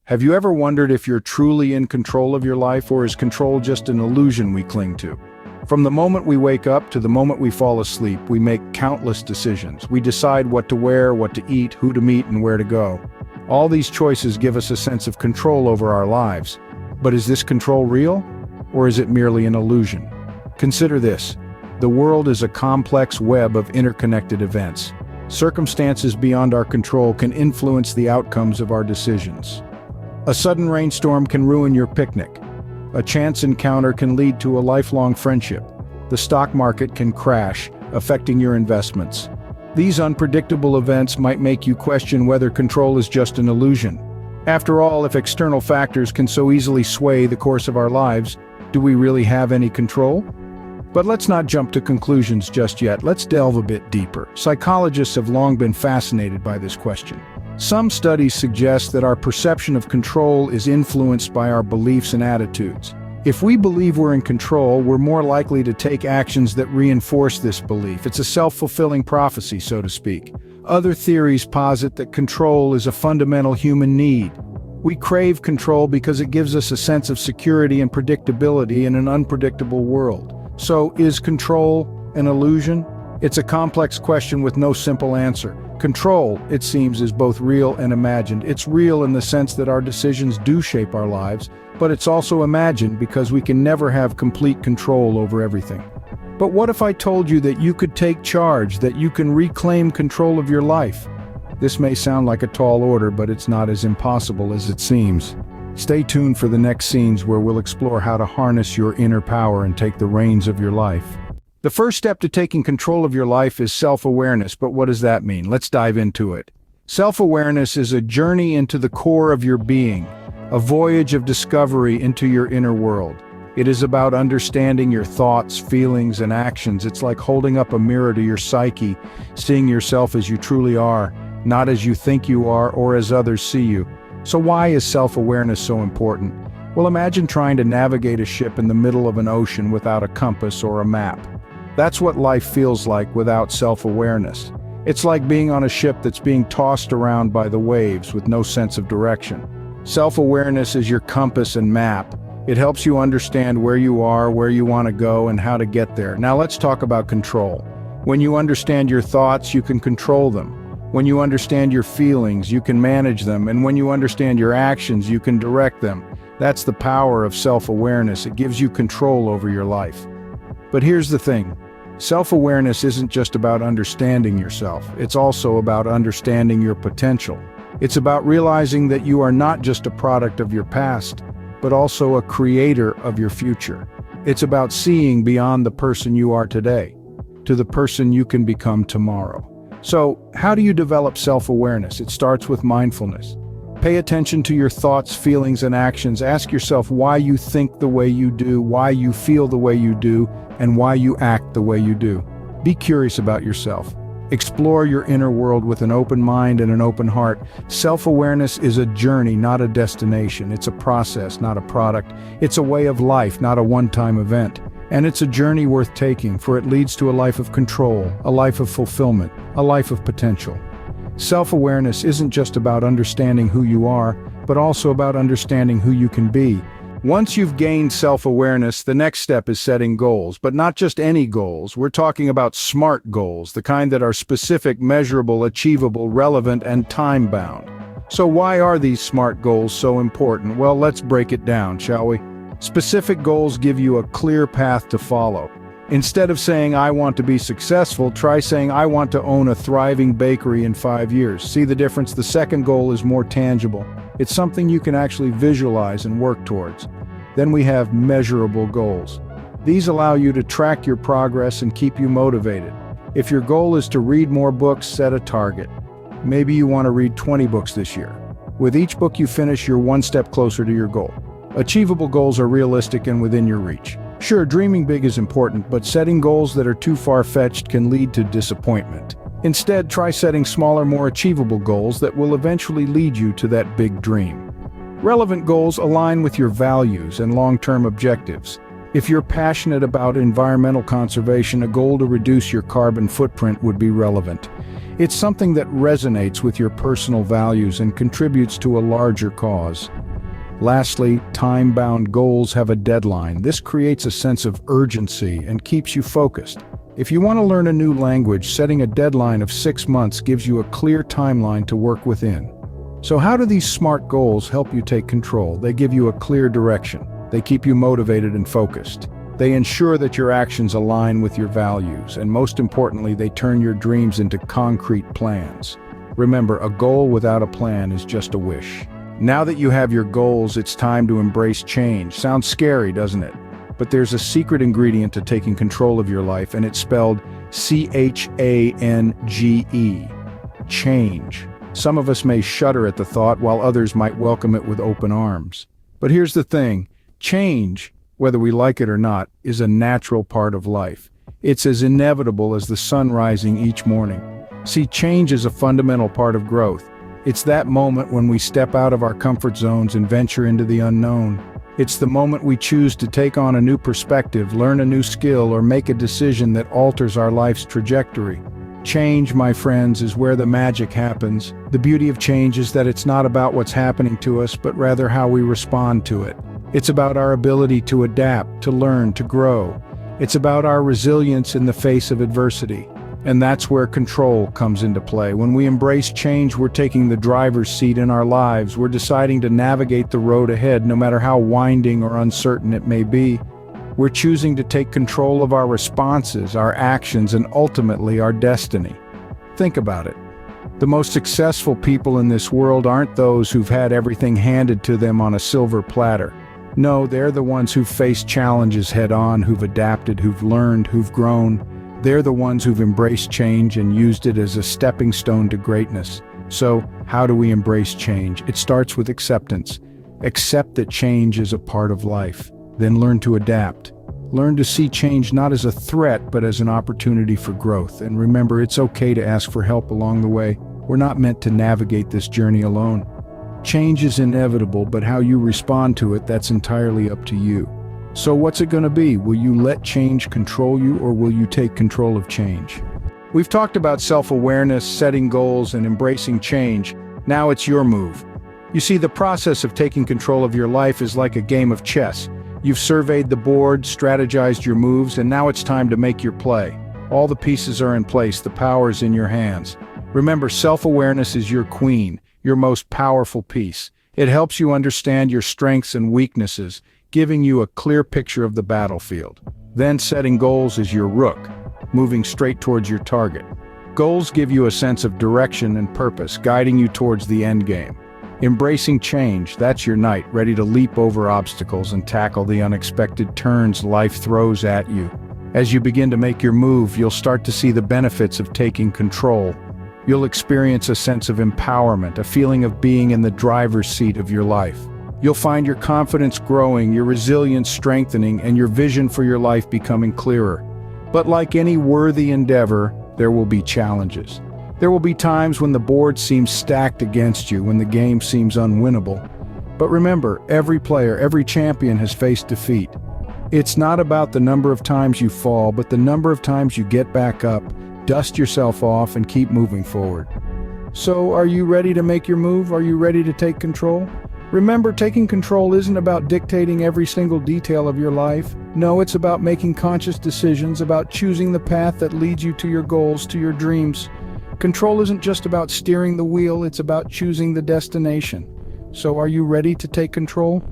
Have you ever wondered if you're truly in control of your life, or is control just an illusion we cling to? From the moment we wake up to the moment we fall asleep, we make countless decisions. We decide what to wear, what to eat, who to meet, and where to go. All these choices give us a sense of control over our lives. But is this control real, or is it merely an illusion? Consider this. The world is a complex web of interconnected events. Circumstances beyond our control can influence the outcomes of our decisions. A sudden rainstorm can ruin your picnic. A chance encounter can lead to a lifelong friendship. The stock market can crash, affecting your investments. These unpredictable events might make you question whether control is just an illusion. After all, if external factors can so easily sway the course of our lives, do we really have any control? But let's not jump to conclusions just yet. Let's delve a bit deeper. Psychologists have long been fascinated by this question. Some studies suggest that our perception of control is influenced by our beliefs and attitudes. If we believe we're in control, we're more likely to take actions that reinforce this belief. It's a self-fulfilling prophecy, so to speak. Other theories posit that control is a fundamental human need. We crave control because it gives us a sense of security and predictability in an unpredictable world. So, is control an illusion? It's a complex question with no simple answer. Control, it seems, is both real and imagined. It's real in the sense that our decisions do shape our lives, but it's also imagined because we can never have complete control over everything. But what if I told you that you could take charge, that you can reclaim control of your life? This may sound like a tall order, but it's not as impossible as it seems. Stay tuned for the next scenes where we'll explore how to harness your inner power and take the reins of your life. The first step to taking control of your life is self-awareness, but what does that mean? Let's dive into it. Self-awareness is a journey into the core of your being, a voyage of discovery into your inner world. It is about understanding your thoughts, feelings, and actions. It's like holding up a mirror to your psyche, seeing yourself as you truly are, not as you think you are or as others see you. So why is self-awareness so important? Well, imagine trying to navigate a ship in the middle of an ocean without a compass or a map. That's what life feels like without self-awareness. It's like being on a ship that's being tossed around by the waves with no sense of direction. Self-awareness is your compass and map. It helps you understand where you are, where you want to go, and how to get there. Now let's talk about control. When you understand your thoughts, you can control them. When you understand your feelings, you can manage them. And when you understand your actions, you can direct them. That's the power of self-awareness. It gives you control over your life. But here's the thing. Self-awareness isn't just about understanding yourself. It's also about understanding your potential. It's about realizing that you are not just a product of your past, but also a creator of your future. It's about seeing beyond the person you are today to the person you can become tomorrow. So, how do you develop self-awareness? It starts with mindfulness. Pay attention to your thoughts, feelings, and actions. Ask yourself why you think the way you do, why you feel the way you do, and why you act the way you do. Be curious about yourself. Explore your inner world with an open mind and an open heart. Self-awareness is a journey, not a destination. It's a process, not a product. It's a way of life, not a one-time event. And it's a journey worth taking, for it leads to a life of control, a life of fulfillment, a life of potential. Self-awareness isn't just about understanding who you are, but also about understanding who you can be. Once you've gained self-awareness, the next step is setting goals, but not just any goals. We're talking about SMART goals, the kind that are specific, measurable, achievable, relevant, and time-bound. So why are these SMART goals so important? Well, let's break it down, shall we? Specific goals give you a clear path to follow. Instead of saying, I want to be successful, try saying, I want to own a thriving bakery in 5 years. See the difference? The second goal is more tangible. It's something you can actually visualize and work towards. Then we have measurable goals. These allow you to track your progress and keep you motivated. If your goal is to read more books, set a target. Maybe you want to read 20 books this year. With each book you finish, you're one step closer to your goal. Achievable goals are realistic and within your reach. Sure, dreaming big is important, but setting goals that are too far-fetched can lead to disappointment. Instead, try setting smaller, more achievable goals that will eventually lead you to that big dream. Relevant goals align with your values and long-term objectives. If you're passionate about environmental conservation, a goal to reduce your carbon footprint would be relevant. It's something that resonates with your personal values and contributes to a larger cause. Lastly, time-bound goals have a deadline. This creates a sense of urgency and keeps you focused. If you want to learn a new language, setting a deadline of 6 months gives you a clear timeline to work within. So how do these SMART goals help you take control? They give you a clear direction. They keep you motivated and focused. They ensure that your actions align with your values, and most importantly, they turn your dreams into concrete plans. Remember, a goal without a plan is just a wish. Now that you have your goals, it's time to embrace change. Sounds scary, doesn't it? But there's a secret ingredient to taking control of your life, and it's spelled CHANGE. Change. Some of us may shudder at the thought, while others might welcome it with open arms. But here's the thing. Change, whether we like it or not, is a natural part of life. It's as inevitable as the sun rising each morning. See, change is a fundamental part of growth. It's that moment when we step out of our comfort zones and venture into the unknown. It's the moment we choose to take on a new perspective, learn a new skill, or make a decision that alters our life's trajectory. Change, my friends, is where the magic happens. The beauty of change is that it's not about what's happening to us, but rather how we respond to it. It's about our ability to adapt, to learn, to grow. It's about our resilience in the face of adversity. And that's where control comes into play. When we embrace change, we're taking the driver's seat in our lives. We're deciding to navigate the road ahead, no matter how winding or uncertain it may be. We're choosing to take control of our responses, our actions, and ultimately our destiny. Think about it. The most successful people in this world aren't those who've had everything handed to them on a silver platter. No, they're the ones who've faced challenges head-on, who've adapted, who've learned, who've grown. They're the ones who've embraced change and used it as a stepping stone to greatness. So, how do we embrace change? It starts with acceptance. Accept that change is a part of life. Then learn to adapt. Learn to see change not as a threat, but as an opportunity for growth. And remember, it's okay to ask for help along the way. We're not meant to navigate this journey alone. Change is inevitable, but how you respond to it, that's entirely up to you. So what's it going to be? Will you let change control you, or will you take control of change? We've talked about self-awareness, setting goals, and embracing change. Now it's your move. You see, the process of taking control of your life is like a game of chess. You've surveyed the board, strategized your moves, and now it's time to make your play. All the pieces are in place, the power's in your hands. Remember, self-awareness is your queen, your most powerful piece. It helps you understand your strengths and weaknesses, giving you a clear picture of the battlefield. Then setting goals is your rook, moving straight towards your target. Goals give you a sense of direction and purpose, guiding you towards the end game. Embracing change, that's your knight, ready to leap over obstacles and tackle the unexpected turns life throws at you. As you begin to make your move, you'll start to see the benefits of taking control. You'll experience a sense of empowerment, a feeling of being in the driver's seat of your life. You'll find your confidence growing, your resilience strengthening, and your vision for your life becoming clearer. But like any worthy endeavor, there will be challenges. There will be times when the board seems stacked against you, when the game seems unwinnable. But remember, every player, every champion has faced defeat. It's not about the number of times you fall, but the number of times you get back up, dust yourself off, and keep moving forward. So, are you ready to make your move? Are you ready to take control? Remember, taking control isn't about dictating every single detail of your life. No, it's about making conscious decisions, about choosing the path that leads you to your goals, to your dreams. Control isn't just about steering the wheel, it's about choosing the destination. So are you ready to take control?